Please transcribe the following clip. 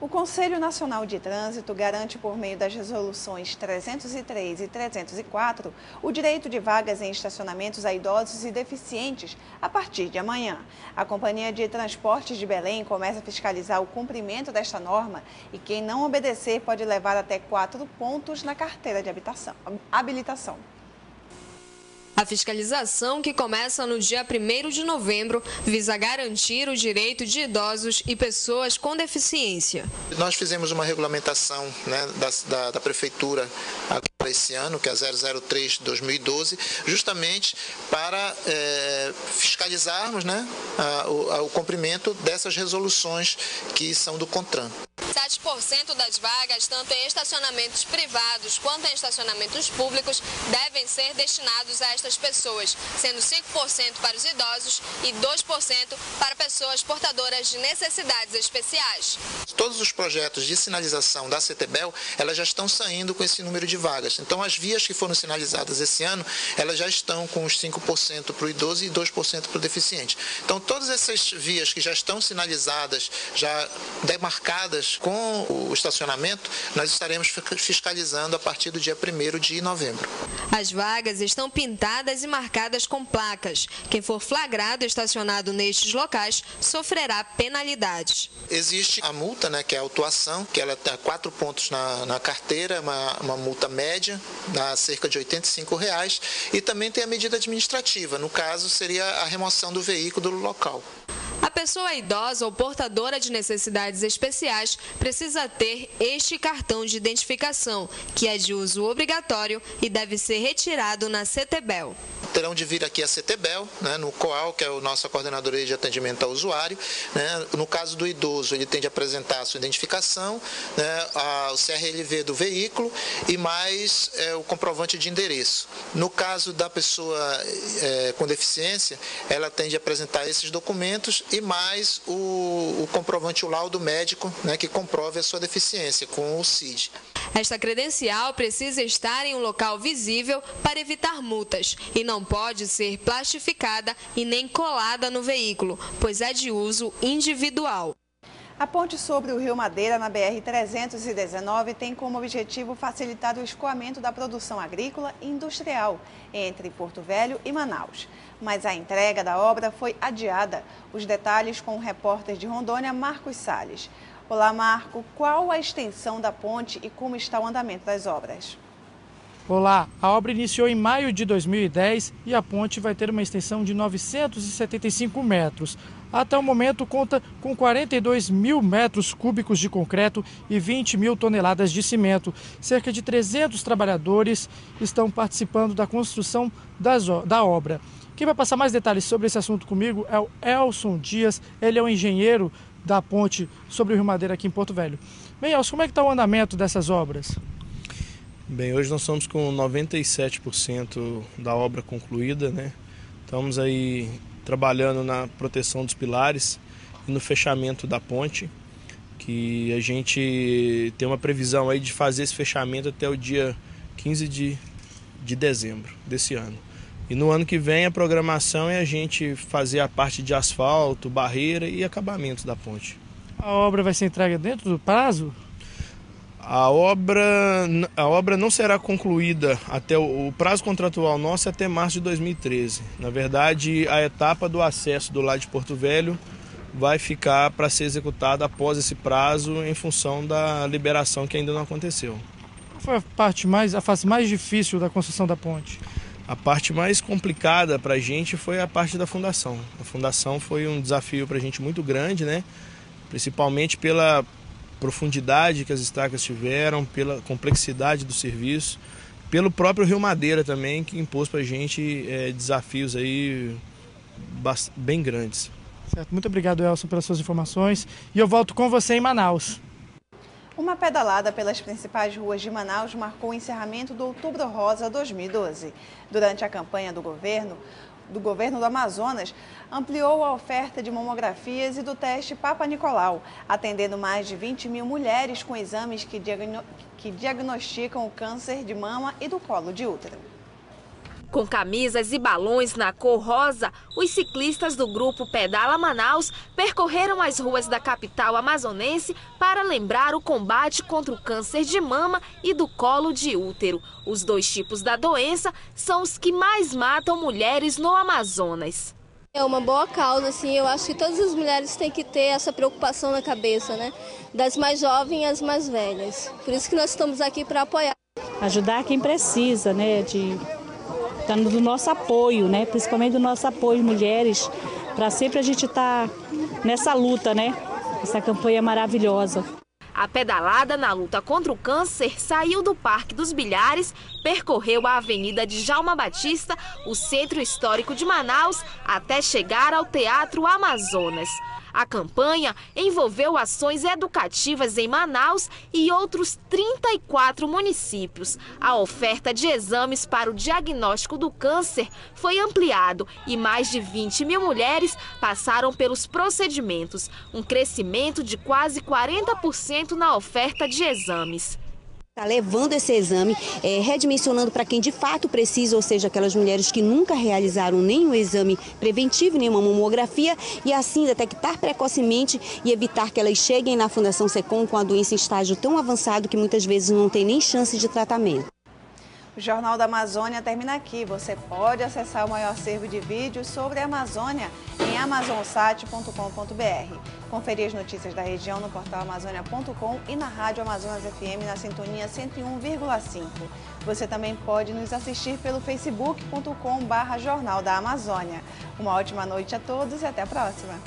O Conselho Nacional de Trânsito garante, por meio das resoluções 303 e 304, o direito de vagas em estacionamentos a idosos e deficientes a partir de amanhã. A Companhia de Transportes de Belém começa a fiscalizar o cumprimento desta norma e quem não obedecer pode levar até 4 pontos na carteira de habilitação. A fiscalização, que começa no dia 1º de novembro, visa garantir o direito de idosos e pessoas com deficiência. Nós fizemos uma regulamentação, né, da Prefeitura para esse ano, que é a 003/2012, justamente para fiscalizarmos, né, o cumprimento dessas resoluções que são do CONTRAN. 7% das vagas, tanto em estacionamentos privados quanto em estacionamentos públicos, devem ser destinados a estas pessoas, sendo 5% para os idosos e 2% para pessoas portadoras de necessidades especiais. Todos os projetos de sinalização da CETEBEL, elas já estão saindo com esse número de vagas. Então, as vias que foram sinalizadas esse ano, elas já estão com os 5% para o idoso e 2% para o deficiente. Então, todas essas vias que já estão sinalizadas, já demarcadas com o estacionamento, nós estaremos fiscalizando a partir do dia 1º de novembro. As vagas estão pintadas e marcadas com placas. Quem for flagrado estacionado nestes locais sofrerá penalidades. Existe a multa, né, que é a autuação, que ela tem 4 pontos na carteira, uma multa média, dá cerca de R$ 85, e também tem a medida administrativa, no caso seria a remoção do veículo do local. A pessoa idosa ou portadora de necessidades especiais precisa ter este cartão de identificação, que é de uso obrigatório e deve ser retirado na CETEBEL. Terão de vir aqui a CETEBEL, né, no COAL, que é a nossa coordenadoria de atendimento ao usuário. Né, no caso do idoso, ele tem de apresentar a sua identificação, né, o CRLV do veículo e mais o comprovante de endereço. No caso da pessoa com deficiência, ela tem de apresentar esses documentos e mais o comprovante, o laudo médico, né, que comprove a sua deficiência com o CID. Esta credencial precisa estar em um local visível para evitar multas e não pode ser plastificada e nem colada no veículo, pois é de uso individual. A ponte sobre o Rio Madeira, na BR-319, tem como objetivo facilitar o escoamento da produção agrícola e industrial entre Porto Velho e Manaus. Mas a entrega da obra foi adiada. Os detalhes com o repórter de Rondônia, Marcos Salles. Olá, Marco. Qual a extensão da ponte e como está o andamento das obras? Olá, a obra iniciou em maio de 2010 e a ponte vai ter uma extensão de 975 metros. Até o momento conta com 42 mil metros cúbicos de concreto e 20 mil toneladas de cimento. Cerca de 300 trabalhadores estão participando da construção da obra. Quem vai passar mais detalhes sobre esse assunto comigo é o Elson Dias, ele é o engenheiro da ponte sobre o Rio Madeira aqui em Porto Velho. Bem, Elson, como é que está o andamento dessas obras? Bem, hoje nós estamos com 97% da obra concluída, né? Estamos aí trabalhando na proteção dos pilares e no fechamento da ponte, que a gente tem uma previsão aí de fazer esse fechamento até o dia 15 de dezembro desse ano. E no ano que vem a programação é a gente fazer a parte de asfalto, barreira e acabamentos da ponte. A obra vai ser entregue dentro do prazo? A obra não será concluída até o prazo contratual nosso é até março de 2013. Na verdade, a etapa do acesso do lado de Porto Velho vai ficar para ser executada após esse prazo em função da liberação que ainda não aconteceu. Qual foi a fase mais difícil da construção da ponte? A parte mais complicada para a gente foi a parte da fundação. A fundação foi um desafio para a gente muito grande, né? Principalmente pela profundidade que as estacas tiveram, pela complexidade do serviço, pelo próprio Rio Madeira também, que impôs para a gente desafios aí bem grandes. Certo. Muito obrigado, Elson, pelas suas informações. E eu volto com você em Manaus. Uma pedalada pelas principais ruas de Manaus marcou o encerramento do Outubro Rosa 2012. Durante a campanha do governo do Amazonas, ampliou a oferta de mamografias e do teste Papa Nicolau, atendendo mais de 20 mil mulheres com exames que diagnosticam o câncer de mama e do colo de útero. Com camisas e balões na cor rosa, os ciclistas do grupo Pedala Manaus percorreram as ruas da capital amazonense para lembrar o combate contra o câncer de mama e do colo de útero. Os dois tipos da doença são os que mais matam mulheres no Amazonas. É uma boa causa, assim, eu acho que todas as mulheres têm que ter essa preocupação na cabeça, né? Das mais jovens às mais velhas. Por isso que nós estamos aqui para apoiar. Ajudar quem precisa, né? Do nosso apoio, né? Principalmente do nosso apoio, mulheres, para sempre a gente estar nessa luta, né? Essa campanha maravilhosa. A pedalada na luta contra o câncer saiu do Parque dos Bilhares, percorreu a Avenida de Djalma Batista, o Centro Histórico de Manaus, até chegar ao Teatro Amazonas. A campanha envolveu ações educativas em Manaus e outros 34 municípios. A oferta de exames para o diagnóstico do câncer foi ampliado e mais de 20 mil mulheres passaram pelos procedimentos, um crescimento de quase 40% na oferta de exames. Está levando esse exame, redimensionando para quem de fato precisa, ou seja, aquelas mulheres que nunca realizaram nenhum exame preventivo, nenhuma mamografia, e assim detectar precocemente e evitar que elas cheguem na Fundação SECOM com a doença em estágio tão avançado que muitas vezes não tem nem chance de tratamento. O Jornal da Amazônia termina aqui. Você pode acessar o maior acervo de vídeos sobre a Amazônia em amazonsat.com.br. Conferir as notícias da região no portal amazônia.com e na Rádio Amazonas FM na sintonia 101,5. Você também pode nos assistir pelo facebook.com/Jornal da Amazônia. Uma ótima noite a todos e até a próxima.